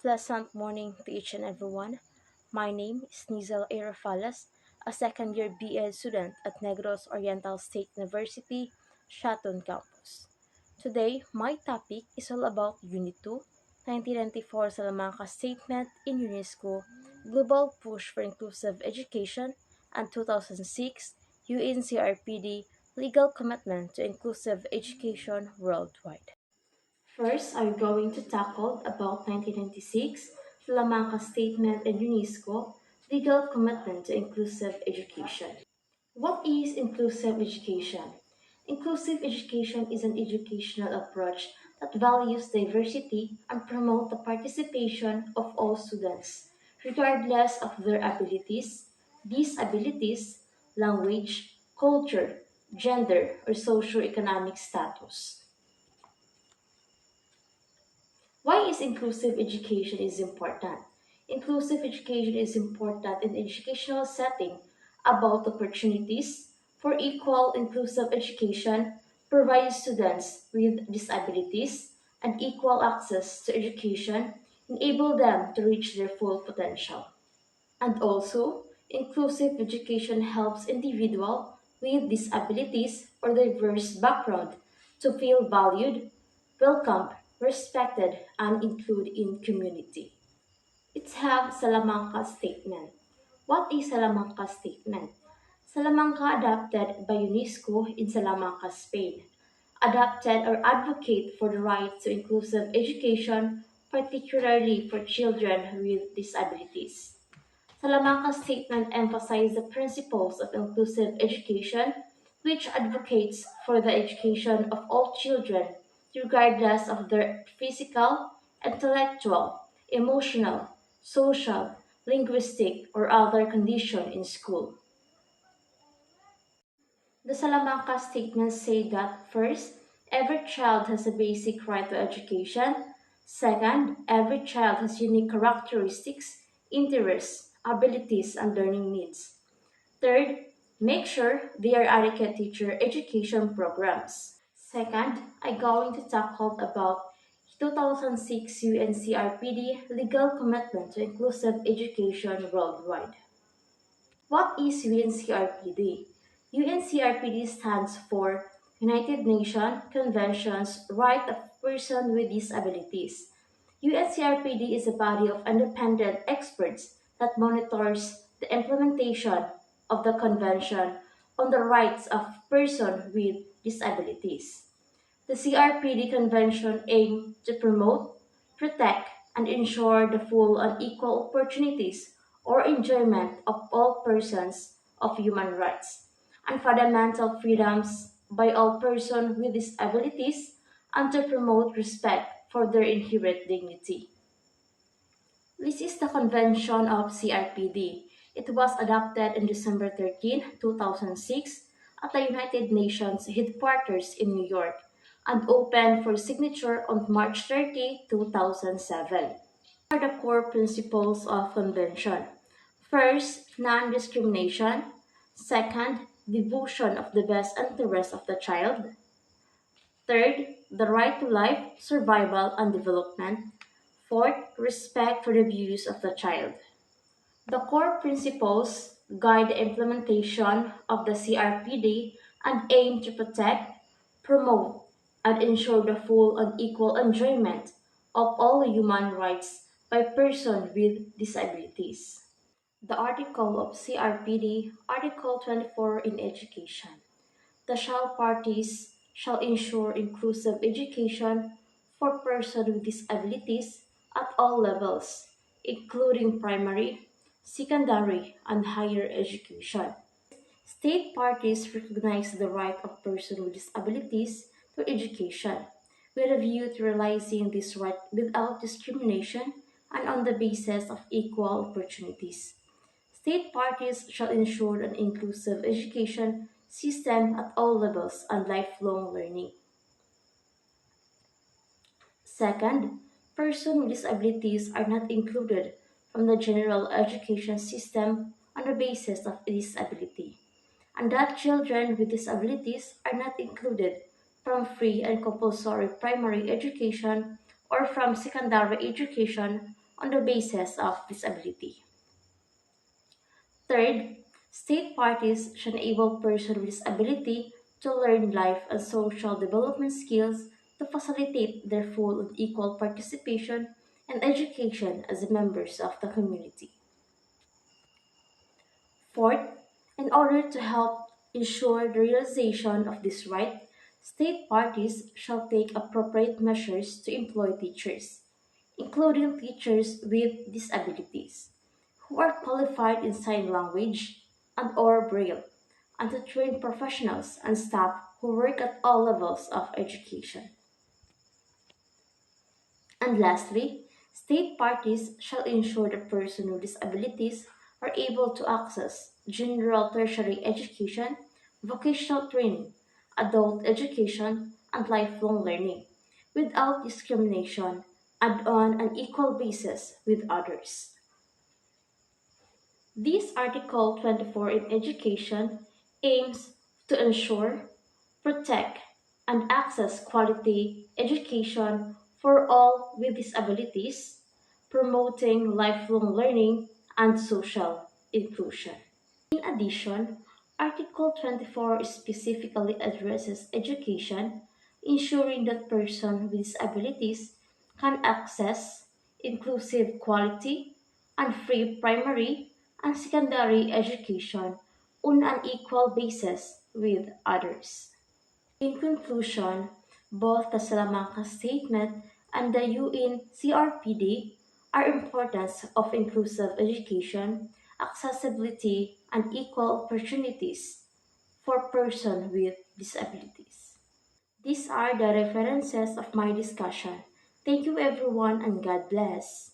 Pleasant morning to each and everyone. My name is Nizel Aerofalas, a second year BA student at Negros Oriental State University, Shatun campus. Today, my topic is all about Unit 2, 1994 Salamanca Statement in UNESCO, Global Push for Inclusive Education, and 2006 UNCRPD Legal Commitment to Inclusive Education Worldwide. First, I'm going to tackle about 1996, Salamanca Statement and UNESCO, Legal Commitment to Inclusive Education. What is inclusive education? Inclusive education is an educational approach that values diversity and promotes the participation of all students, regardless of their abilities, disabilities, language, culture, gender, or socioeconomic status. Why is inclusive education is important? Inclusive education is important in educational setting about opportunities for equal inclusive education provides students with disabilities and equal access to education enable them to reach their full potential. And also, inclusive education helps individuals with disabilities or diverse background to feel valued, welcomed, respected, and included in community. It's have Salamanca Statement. What is Salamanca Statement? Salamanca adopted by UNESCO in Salamanca, Spain. Adopted or advocate for the right to inclusive education, particularly for children with disabilities. Salamanca's statement emphasized the principles of inclusive education, which advocates for the education of all children, regardless of their physical, intellectual, emotional, social, linguistic, or other condition in school. The Salamanca statements say that first, every child has a basic right to education. Second, every child has unique characteristics, interests, abilities, and learning needs. Third, make sure there are adequate teacher education programs. Second, I'm going to tackle about 2006 UNCRPD legal commitment to inclusive education worldwide. What is UNCRPD? UNCRPD stands for United Nations Convention's Right of Person with Disabilities. UNCRPD is a body of independent experts that monitors the implementation of the Convention on the Rights of Persons with Disabilities. The CRPD Convention aims to promote, protect, and ensure the full and equal opportunities or enjoyment of all persons of human rights and fundamental freedoms by all persons with disabilities and to promote respect for their inherent dignity. This is the Convention of CRPD. It was adopted on December 13, 2006 at the United Nations headquarters in New York and opened for signature on March 30, 2007. What are the core principles of Convention? First, non-discrimination. Second, devotion of the best interest of the child. Third, the right to life, survival, and development. Fourth, respect for the views of the child. The core principles guide the implementation of the CRPD and aim to protect, promote, and ensure the full and equal enjoyment of all human rights by persons with disabilities. The article of CRPD, Article 24 in Education. The shall parties shall ensure inclusive education for persons with disabilities at all levels, including primary, secondary, and higher education. State parties recognize the right of persons with disabilities to education, with a view to realizing this right without discrimination and on the basis of equal opportunities. State parties shall ensure an inclusive education system at all levels and lifelong learning. Second, persons with disabilities are not included from the general education system on the basis of disability, and that children with disabilities are not included from free and compulsory primary education or from secondary education on the basis of disability. Third, state parties should enable persons with disability to learn life and social development skills to facilitate their full and equal participation and education as members of the community. Fourth, in order to help ensure the realization of this right, state parties shall take appropriate measures to employ teachers, including teachers with disabilities, who are qualified in sign language and or braille, and to train professionals and staff who work at all levels of education. And lastly, state parties shall ensure that persons with disabilities are able to access general tertiary education, vocational training, adult education, and lifelong learning without discrimination and on an equal basis with others. This Article 24 in education aims to ensure, protect, and access quality education for all with disabilities, promoting lifelong learning and social inclusion. In addition, Article 24 specifically addresses education, ensuring that persons with disabilities can access inclusive, quality, and free primary and secondary education on an equal basis with others. In conclusion, both the Salamanca Statement and the UN CRPD are importance of inclusive education, accessibility, and equal opportunities for persons with disabilities. These are the references of my discussion. Thank you everyone and God bless.